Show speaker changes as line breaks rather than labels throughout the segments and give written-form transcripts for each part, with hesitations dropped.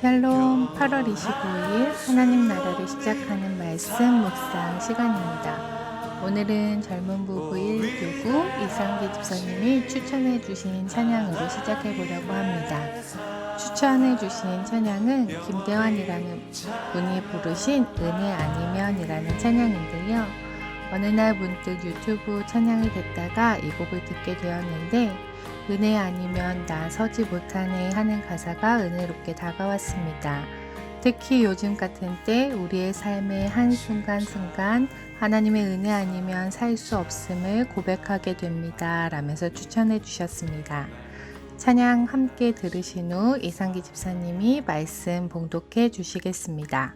샬롬 8월 25일 하나님 나라를 시작하는 말씀 묵상 시간입니다. 오늘은 젊은 부부 1교구 이상기 집사님이 추천해 주신 찬양으로 시작해 보려고 합니다. 추천해 주신 찬양은 김대환이라는 분이 부르신 은혜 아니면이라는 찬양인데요. 어느 날 문득 유튜브 찬양이 됐다가 이 곡을 듣게 되었는데 은혜 아니면 나 서지 못하네 하는 가사가 은혜롭게 다가왔습니다. 특히 요즘 같은 때 우리의 삶의 한순간순간 하나님의 은혜 아니면 살 수 없음을 고백하게 됩니다. 라면서 추천해 주셨습니다. 찬양 함께 들으신 후 이상기 집사님이 말씀 봉독해 주시겠습니다.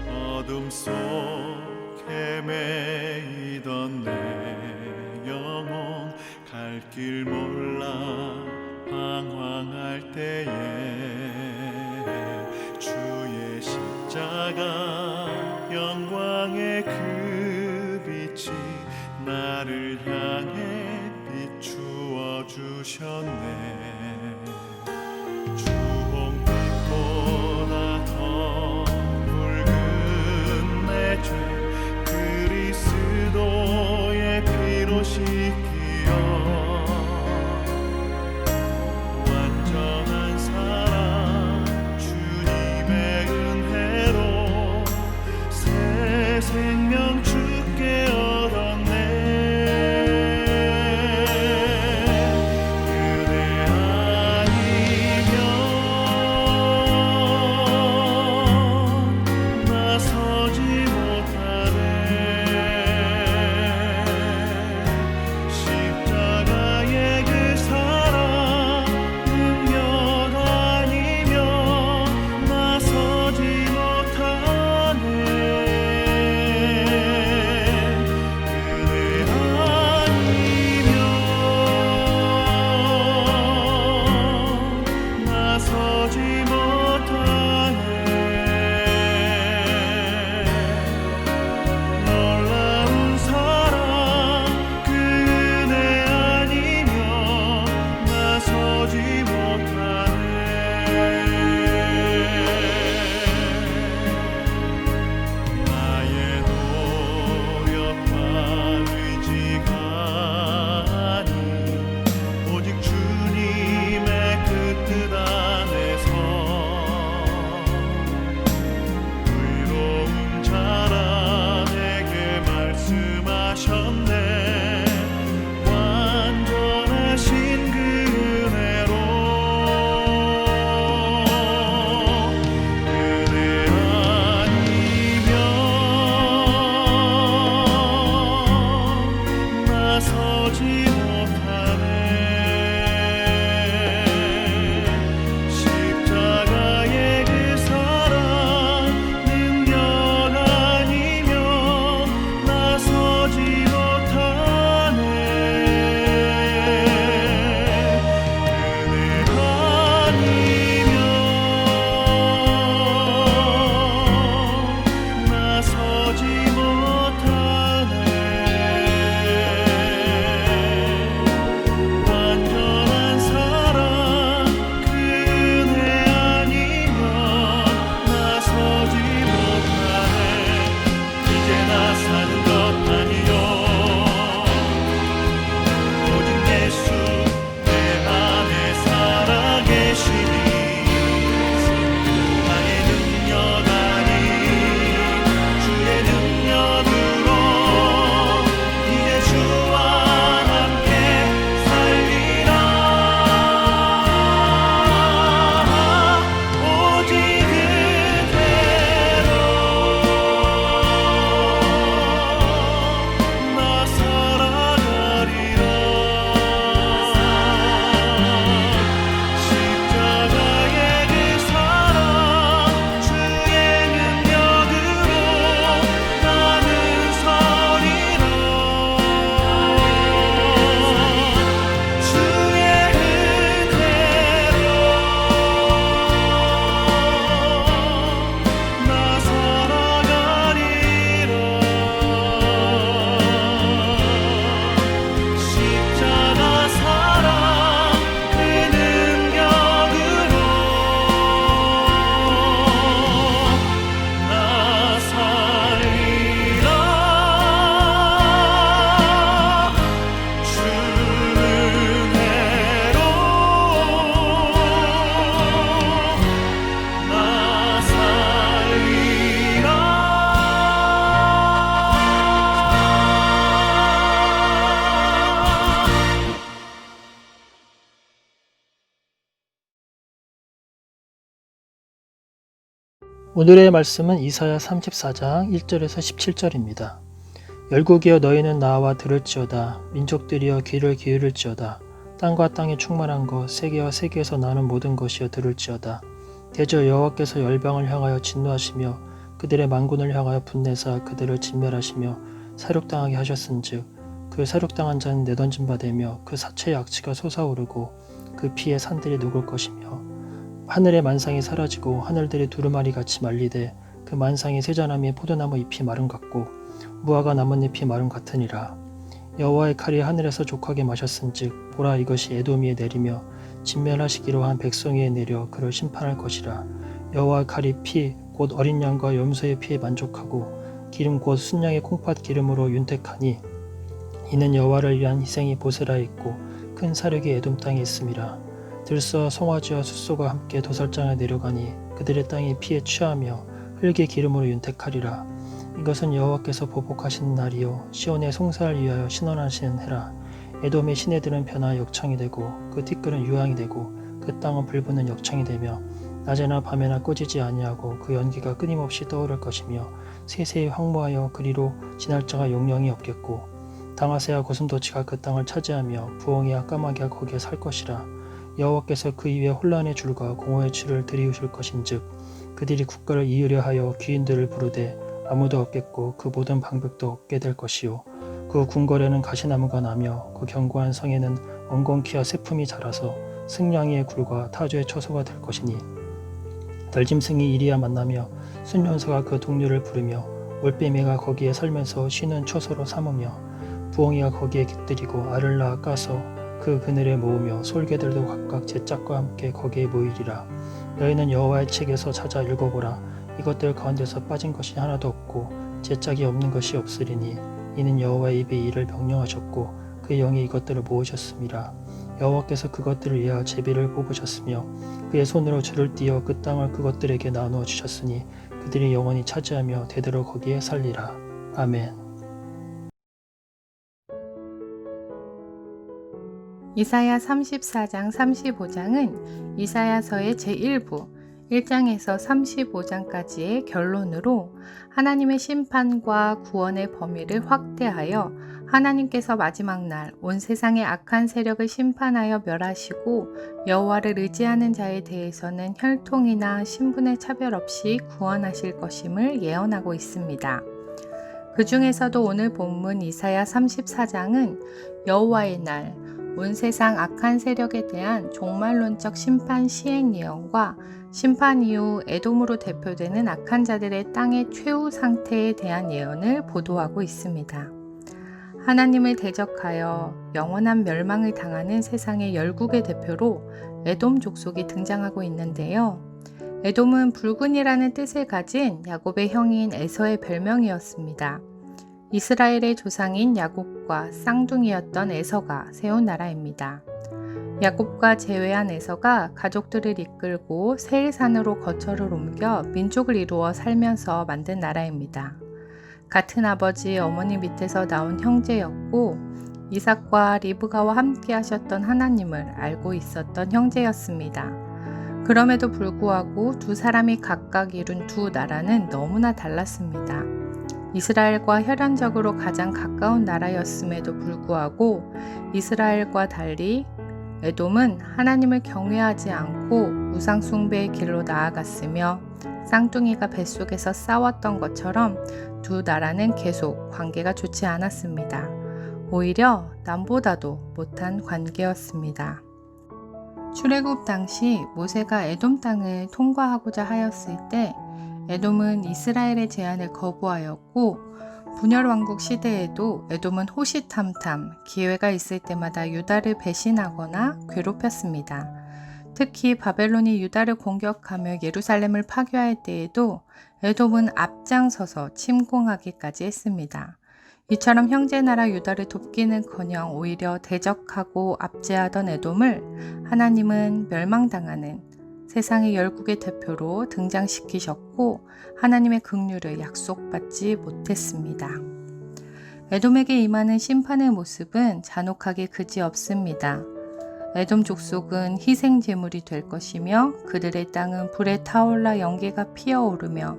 어둠 속 헤매이던 내 영혼 갈 길 몰라 방황할 때에 주의 십자가 영광의 그 빛이 나를 향해 비추어 주셨네. 주홍빛보다 더 그리스도의 피로 씻기어 완전한 사랑 주님의 은혜로 새 생명 주께 얻었네. 그대 아니면 나 서지 십자가의 그 사랑 능력 아니면 나서지 못하네. 그대 아니면 나서지 못하네. 놀라운 사랑 그대 아니면 나서지 못하네. 나의 노력과 의지가 아닌 오직 주님의 그 뜻 안에서 의로운 자라 내게 말씀하셨네. 완전하신 그 은혜로 그대 아니면 나서지 못하네. 십자가의 그 사랑 능력 아니면 나서지 못하네. 그대 아니면 나서지 못하네. 완전한 사랑 그 은혜 아니면 나서지 못하네. 이제 나 사는 것 아니요 오직 예수 내 안에 살아계시니 나의 능력 아닌 주의 능력으로 이제 주와 함께 살리라. 오직 그대로
오늘의 말씀은 이사야 34장 1절에서 17절입니다. 열국이여 너희는 나와 들을지어다. 민족들이여 귀를 기울일지어다. 땅과 땅에 충만한 것, 세계와 세계에서 나는 모든 것이여 들을지어다. 대저 여호와께서 열방을 향하여 진노하시며 그들의 만군을 향하여 분내사 그들을 진멸하시며 사륙당하게 하셨은즉 그 사륙당한 자는 내던진 바 되며 그 사체의 악취가 솟아오르고 그 피에 산들이 녹을 것이며 하늘의 만상이 사라지고 하늘들이 두루마리 같이 말리되 그 만상이 세자나무의 포도나무 잎이 마름 같고 무화과 나뭇잎이 마름 같으니라. 여호와의 칼이 하늘에서 족하게 마셨은즉 보라 이것이 에돔 위에 내리며 진멸하시기로 한 백성 위에 내려 그를 심판할 것이라. 여호와의 칼이 피 곧 어린 양과 염소의 피에 만족하고 기름 곧 순양의 콩팥 기름으로 윤택하니 이는 여호와를 위한 희생이 보스라에 있고 큰 사륙이 에돔 땅에 있음이라. 들소와 송아지와 숫소가 함께 도살장에 내려가니 그들의 땅이 피에 취하며 흙의 기름으로 윤택하리라. 이것은 여호와께서 보복하시는 날이요 시온의 송사를 위하여 신원하시는 해라. 에돔의 시내들은 변화의 역창이 되고 그 티끌은 유황이 되고 그 땅은 불붙는 역창이 되며 낮에나 밤에나 꺼지지 아니하고 그 연기가 끊임없이 떠오를 것이며 세세히 황무하여 그리로 지날 자가 용령이 없겠고 당아새와 고슴도치가 그 땅을 차지하며 부엉이와 까마귀가 거기에 살 것이라. 여호와께서 그 위에 혼란의 줄과 공허의 줄을 들이우실 것인즉 그들이 국가를 이으려 하여 귀인들을 부르되 아무도 없겠고 그 모든 방벽도 없게 될 것이요 그 궁궐에는 가시나무가 나며 그 견고한 성에는 엉겅퀴와 새품이 자라서 승냥이의 굴과 타조의 처소가 될 것이니 덜짐승이 이리야 만나며 순년소가 그 동료를 부르며 올빼미가 거기에 살면서 쉬는 처소로 삼으며 부엉이가 거기에 깃들이고 알을 낳아 까서 그 그늘에 모으며 솔개들도 각각 제 짝과 함께 거기에 모이리라. 너희는 여호와의 책에서 찾아 읽어보라. 이것들 가운데서 빠진 것이 하나도 없고 제 짝이 없는 것이 없으리니 이는 여호와의 입에 이를 명령하셨고 그의 영이 이것들을 모으셨음이라. 여호와께서 그것들을 위하여 제비를 뽑으셨으며 그의 손으로 줄을 띄어 그 땅을 그것들에게 나누어 주셨으니 그들이 영원히 차지하며 대대로 거기에 살리라. 아멘.
이사야 34장 35장은 이사야서의 제1부 1장에서 35장까지의 결론으로 하나님의 심판과 구원의 범위를 확대하여 하나님께서 마지막 날 온 세상의 악한 세력을 심판하여 멸하시고 여호와를 의지하는 자에 대해서는 혈통이나 신분의 차별 없이 구원하실 것임을 예언하고 있습니다. 그 중에서도 오늘 본문 이사야 34장은 여호와의 날, 온 세상 악한 세력에 대한 종말론적 심판 시행 예언과 심판 이후 에돔으로 대표되는 악한 자들의 땅의 최후 상태에 대한 예언을 보도하고 있습니다. 하나님을 대적하여 영원한 멸망을 당하는 세상의 열국의 대표로 에돔 족속이 등장하고 있는데요. 에돔은 붉은이라는 뜻을 가진 야곱의 형인 에서의 별명이었습니다. 이스라엘의 조상인 야곱과 쌍둥이였던 에서가 세운 나라입니다. 야곱과 제외한 에서가 가족들을 이끌고 세일산으로 거처를 옮겨 민족을 이루어 살면서 만든 나라입니다. 같은 아버지 어머니 밑에서 나온 형제였고 이삭과 리브가와 함께 하셨던 하나님을 알고 있었던 형제였습니다. 그럼에도 불구하고 두 사람이 각각 이룬 두 나라는 너무나 달랐습니다. 이스라엘과 혈연적으로 가장 가까운 나라였음에도 불구하고 이스라엘과 달리 에돔은 하나님을 경외하지 않고 우상 숭배의 길로 나아갔으며 쌍둥이가 뱃속에서 싸웠던 것처럼 두 나라는 계속 관계가 좋지 않았습니다. 오히려 남보다도 못한 관계였습니다. 출애굽 당시 모세가 에돔 땅을 통과하고자 하였을 때 에돔은 이스라엘의 제안을 거부하였고 분열왕국 시대에도 에돔은 호시탐탐 기회가 있을 때마다 유다를 배신하거나 괴롭혔습니다. 특히 바벨론이 유다를 공격하며 예루살렘을 파괴할 때에도 에돔은 앞장서서 침공하기까지 했습니다. 이처럼 형제나라 유다를 돕기는커녕 오히려 대적하고 압제하던 에돔을 하나님은 멸망당하는 세상의 열국의 대표로 등장시키셨고 하나님의 긍휼을 약속받지 못했습니다. 에돔에게 임하는 심판의 모습은 잔혹하기 그지없습니다. 에돔 족속은 희생 제물이 될 것이며 그들의 땅은 불에 타올라 연기가 피어오르며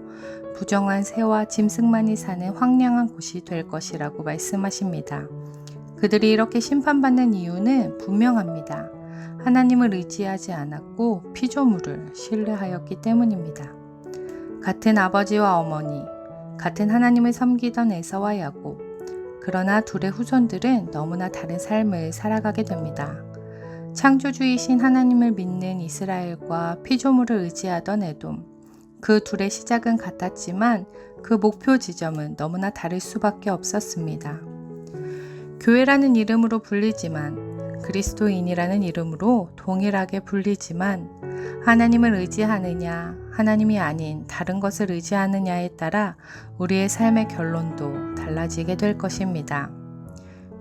부정한 새와 짐승만이 사는 황량한 곳이 될 것이라고 말씀하십니다. 그들이 이렇게 심판받는 이유는 분명합니다. 하나님을 의지하지 않았고 피조물을 신뢰하였기 때문입니다. 같은 아버지와 어머니, 같은 하나님을 섬기던 에서와 야곱, 그러나 둘의 후손들은 너무나 다른 삶을 살아가게 됩니다. 창조주이신 하나님을 믿는 이스라엘과 피조물을 의지하던 에돔, 그 둘의 시작은 같았지만 그 목표 지점은 너무나 다를 수밖에 없었습니다. 교회라는 이름으로 불리지만 그리스도인이라는 이름으로 동일하게 불리지만 하나님을 의지하느냐 하나님이 아닌 다른 것을 의지하느냐에 따라 우리의 삶의 결론도 달라지게 될 것입니다.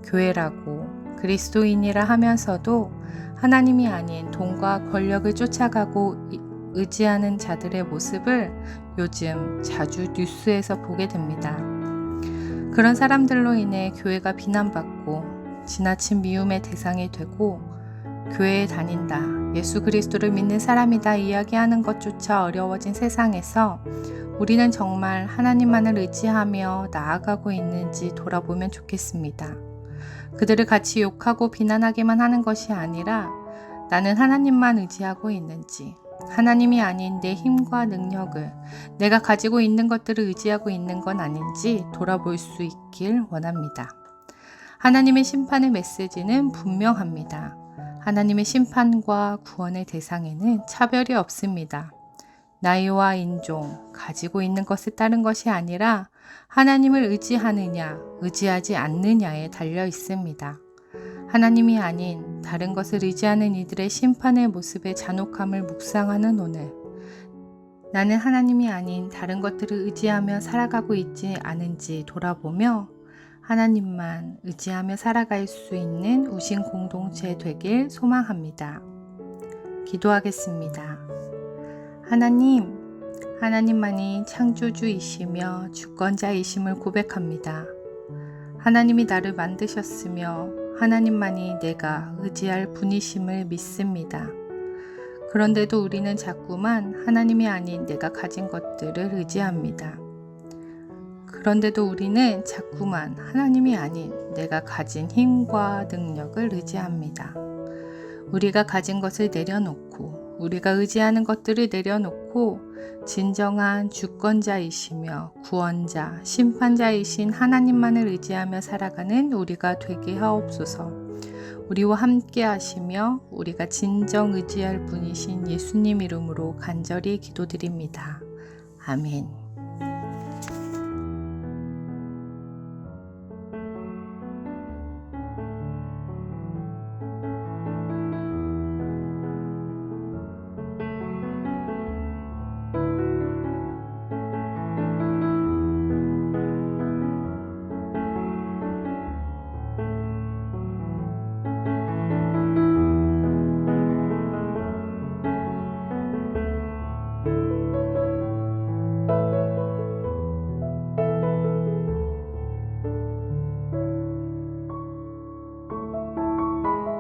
교회라고 그리스도인이라 하면서도 하나님이 아닌 돈과 권력을 쫓아가고 의지하는 자들의 모습을 요즘 자주 뉴스에서 보게 됩니다. 그런 사람들로 인해 교회가 비난받고 지나친 미움의 대상이 되고 교회에 다닌다, 예수 그리스도를 믿는 사람이다 이야기하는 것조차 어려워진 세상에서 우리는 정말 하나님만을 의지하며 나아가고 있는지 돌아보면 좋겠습니다. 그들을 같이 욕하고 비난하기만 하는 것이 아니라 나는 하나님만 의지하고 있는지, 하나님이 아닌 내 힘과 능력을, 내가 가지고 있는 것들을 의지하고 있는 건 아닌지 돌아볼 수 있길 원합니다. 하나님의 심판의 메시지는 분명합니다. 하나님의 심판과 구원의 대상에는 차별이 없습니다. 나이와 인종, 가지고 있는 것에 따른 것이 아니라 하나님을 의지하느냐, 의지하지 않느냐에 달려 있습니다. 하나님이 아닌 다른 것을 의지하는 이들의 심판의 모습의 잔혹함을 묵상하는 오늘, 나는 하나님이 아닌 다른 것들을 의지하며 살아가고 있지 않은지 돌아보며 하나님만 의지하며 살아갈 수 있는 우신 공동체 되길 소망합니다. 기도하겠습니다. 하나님만이 창조주이시며 주권자이심을 고백합니다. 하나님이 나를 만드셨으며 하나님만이 내가 의지할 분이심을 믿습니다. 그런데도 우리는 자꾸만 하나님이 아닌 내가 가진 것들을 의지합니다. 그런데도 우리는 자꾸만 하나님이 아닌 내가 가진 힘과 능력을 의지합니다. 우리가 가진 것을 내려놓고 우리가 의지하는 것들을 내려놓고 진정한 주권자이시며 구원자, 심판자이신 하나님만을 의지하며 살아가는 우리가 되게 하옵소서. 우리와 함께 하시며 우리가 진정 의지할 분이신 예수님 이름으로 간절히 기도드립니다. 아멘.